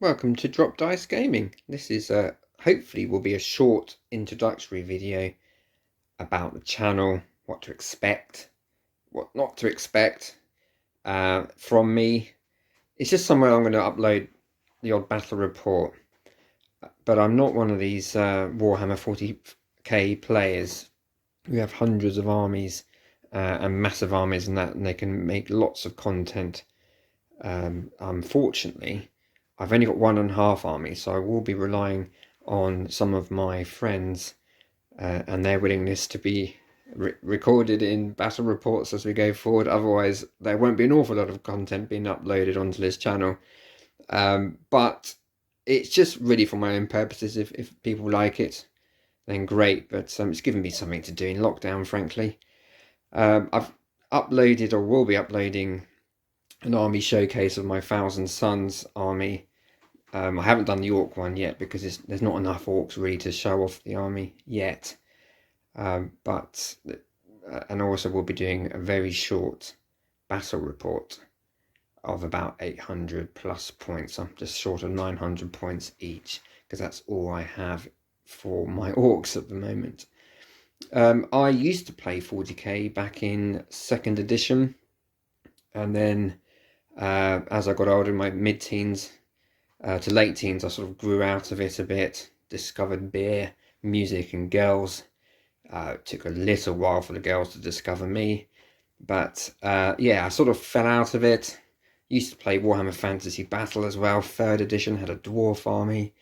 Welcome to Drop Dice Gaming. This is hopefully will be a short introductory video about the channel, what to expect, what not to expect from me. It's just somewhere I'm going to upload the odd battle report, but I'm not one of these Warhammer 40k players who have hundreds of armies and massive armies and that, and they can make lots of content. Unfortunately, I've only got 1.5 army, so I will be relying on some of my friends and their willingness to be recorded in battle reports as we go forward. Otherwise, there won't be an awful lot of content being uploaded onto this channel. But it's just really for my own purposes. If people like it, then great. But it's given me something to do in lockdown, frankly. I've uploaded or will be uploading an army showcase of my Thousand Sons army. I haven't done the orc one yet because there's not enough orcs really to show off the army yet. But and also we'll be doing a very short battle report of about 800 plus points. I'm just short of 900 points each because that's all I have for my orcs at the moment. I used to play 40k back in 2nd edition, and then as I got older in my mid-teens to late teens, I sort of grew out of it a bit, discovered beer, music and girls. It took a little while for the girls to discover me, but yeah, I sort of fell out of it. Used to play Warhammer Fantasy Battle as well. 3rd edition had a dwarf army.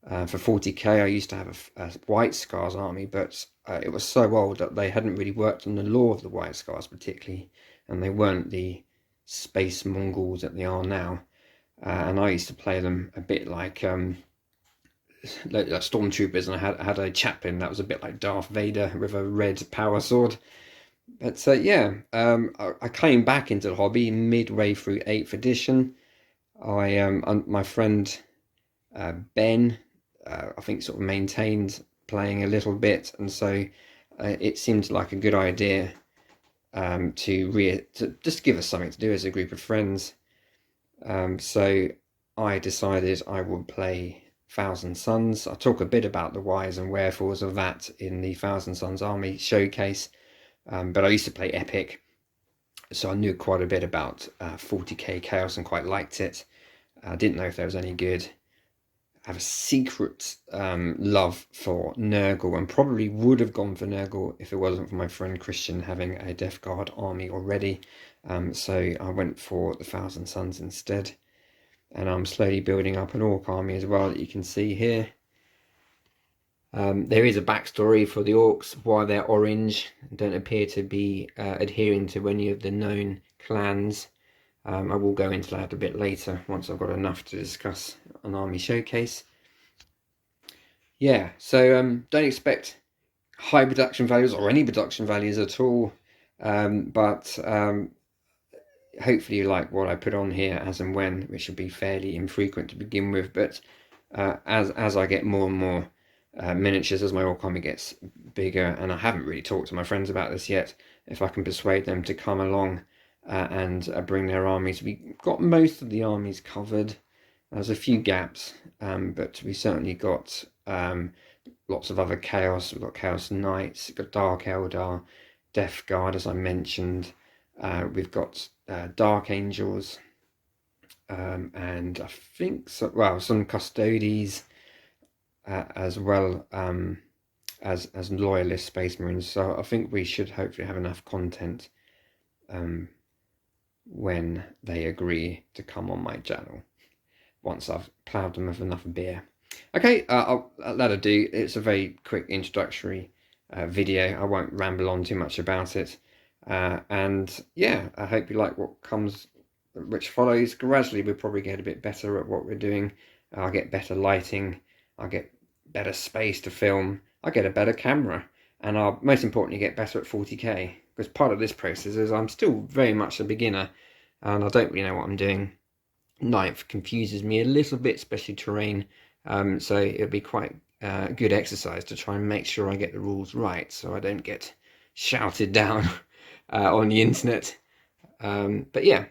For 40k I used to have a White Scars army, but it was so old that they hadn't really worked on the lore of the White Scars particularly, and they weren't the space Mongols that they are now. And I used to play them a bit like stormtroopers, and I had a chaplain that was a bit like Darth Vader with a red power sword. But yeah, I came back into the hobby midway through 8th edition. My friend Ben, I think sort of maintained playing a little bit, and so it seemed like a good idea to just give us something to do as a group of friends. So I decided I would play Thousand Sons. I'll talk a bit about the whys and wherefores of that in the Thousand Sons Army showcase. But I used to play Epic, so I knew quite a bit about 40k Chaos and quite liked it. I didn't know if there was any good. I have a secret love for Nurgle, and probably would have gone for Nurgle if it wasn't for my friend Christian having a Death Guard army already. So I went for the Thousand Sons instead. And I'm slowly building up an orc army as well that you can see here. There is a backstory for the orcs, why they're orange and don't appear to be adhering to any of the known clans. I will go into that a bit later once I've got enough to discuss an army showcase. Yeah, so don't expect high production values or any production values at all, but hopefully you like what I put on here as and when, which will be fairly infrequent to begin with. But as I get more and more miniatures, as my orc army gets bigger, and I haven't really talked to my friends about this yet, if I can persuade them to come along and bring their armies. We got most of the armies covered. There's a few gaps, but we certainly got lots of other chaos. We've got Chaos Knights, we've got Dark Eldar, Death Guard, as I mentioned. We've got Dark Angels, and I think some Custodes, as well as Loyalist Space Marines. So I think we should hopefully have enough content when they agree to come on my channel, once I've ploughed them with enough beer. Okay, that'll do. It's a very quick introductory video. I won't ramble on too much about it. And yeah, I hope you like which follows. Gradually we'll probably get a bit better at what we're doing. I'll get better lighting, I'll get better space to film, I'll get a better camera, and I'll most importantly get better at 40k, because part of this process is I'm still very much a beginner and I don't really know what I'm doing. Ninth confuses me a little bit, especially terrain, so it'll be quite good exercise to try and make sure I get the rules right so I don't get shouted down on the internet. But yeah,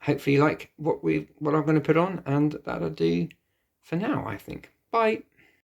hopefully you like what I'm going to put on, and that'll do for now, I think. Bye.